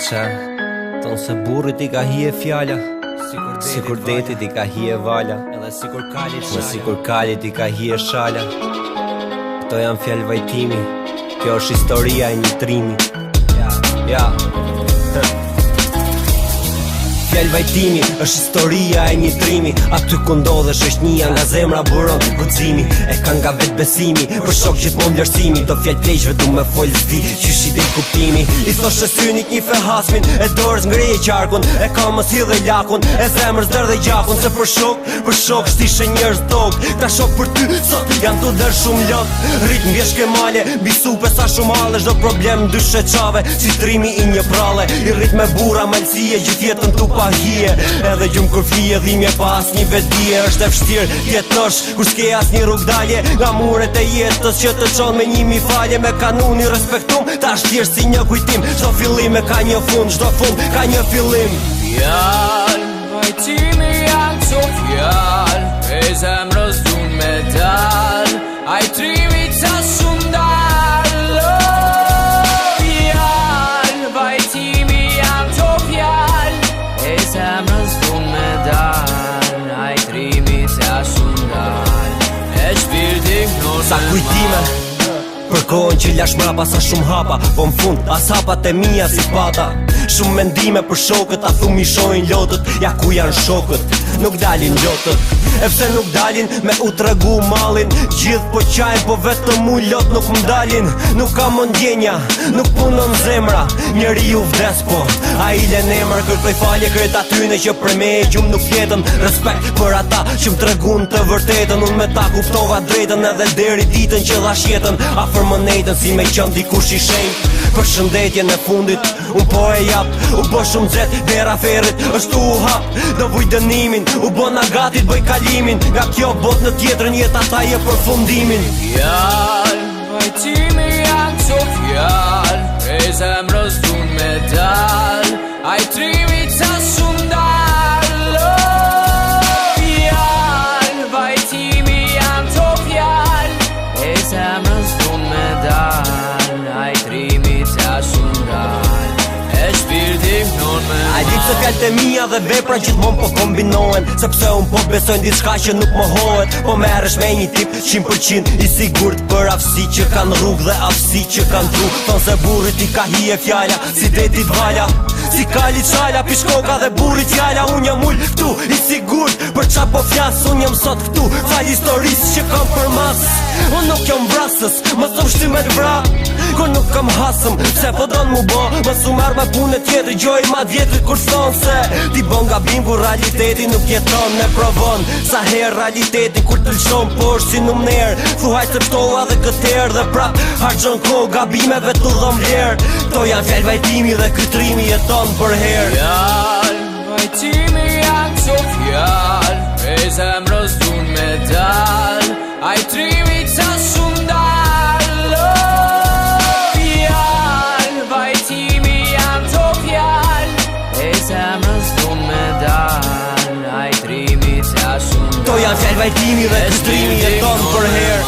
qa tonë se burrit I ka hije fjalla, sikur detit I ka hije vala, edhe sikur kalit I ka hije shala. Këto janë fjallë vajtimi, kjo është historia e një trimi. Fjallë vajtimi është historia e një trimi. Aty ku ndodhesh është një nga zemra buron guximi. E ka nga vetë besimi, për shok gjithmonë vlerësimi. Do fjallë pleqve du me folë zdi, qysh I del kuptimi. I thosh e synit një fehasmin, e dorës ngreje qarkun, e kamës hidhe lakun, e zemrës dër dhe gjakun. Se për shok shtishe njërës dog. Ta shok për ty, sot janë të dërë shumë lot. Rrit m'vjesh kemale, bisupe sa shumë hale. Shdo problem ndyshe qave, si trimi I një prale. I rrit me bura, malsie, gjithë jetën tu pa hije. Edhe gjumë kur flije, dhimje pas një vedije. Është e vështirë, tjetosh, kur s'ke as një rrug dalje. Nga muret e jetës që të qonë me një mi falje. Me kanuni respektum, ta është thjesht si një kujtim. Çdo fillim e ka një fund, çdo fund ka një fillim. Fjallë, vajtimi janë qo fjallë, e zemrës dun me dalë, a I trimi ca shumë dalë. Fjallë, vajtimi janë qo fjallë, e zemrës dun me dalë, a I trimi ca shumë dalë, e shpirtin nërë Sa kujtime për kohën që lash mrapa sa shumë hapa, po m'fund as hapat e mija si pata. Shumë mendime për shokët, a thumi shojnë lotët. Ja ku janë shokët, nuk dalin lotët. E pse nuk dalin me u tregu malin. Gjithë po qajnë, po vetëm mu lot nuk m'dalin. Nuk ka më ndjenja, nuk punon zemra. Njeri ju vdes po, a I len emër. Kërkoj falje kret atyne që për me e gjumë nuk jetën. Respekt për ata që m'tregun të vërtetën. Unë me ta kuptova drejtën, edhe deri ditën që dhash jetën. Afer më nejtën si me qënë dikush I shenjt. Për shëndetje në fundit, unë po e jap. U bo shumë zet, dera ferit është u hap. Do vuj dënimin, u bo na gatit bëj kalimin. Nga kjo bot në tjetrën jet ata je përfundimin. Fjallë, vajtimi janë qo fjallë, e zemrës dun me dalë, a I trimi ca shumë dalë. Fjallë, vajtimi janë qo fjallë, e zemrës dun me dalë, a I trimi ca shumë dalë, e shpirtin nërë me A di pse fjallët e mija dhe vepra gjithmon po kombinohen. Sepse unë po besojnë diçka që nuk mohohet. Po merresh me një tip 100% I sigurt për aftësi që kanë rrug dhe aftësi që kanë tru. Thonë se burrit I ka hije fjalla, si detit vala, si kalit shala, pishkoka dhe burrit fjalla. Unë jam ull këtu I sigurt për qa po flas. Unë jam sot këtu fal historisë që kam për mas. Unë nuk jam vrasës, më së shtimet vra. Kur nuk kam hasëm, se po don mu bo. Më su merë me punë tjetër, gjoj ma djetër kur thonë se ti bon gabim kur realiteti nuk jeton me provon. Sa her realiteti kur të lëshon posh si numner. Thuhaj se ptova dhe këtër dhe prap harxon ko gabimeve të dhom vler. To janë fjallë vajtimi dhe kytrimi jeton për her. Fjallë, vajtimi janë qo fjallë, e zemrës dun me dalë, a I trimi ca shumë dalë. Fjallë, vajtimi janë qo fjallë, e zemrës dun me dalë, a I trimi ca shumë dalë. To janë fjallë vajtimi dhe kytrimi jeton për her.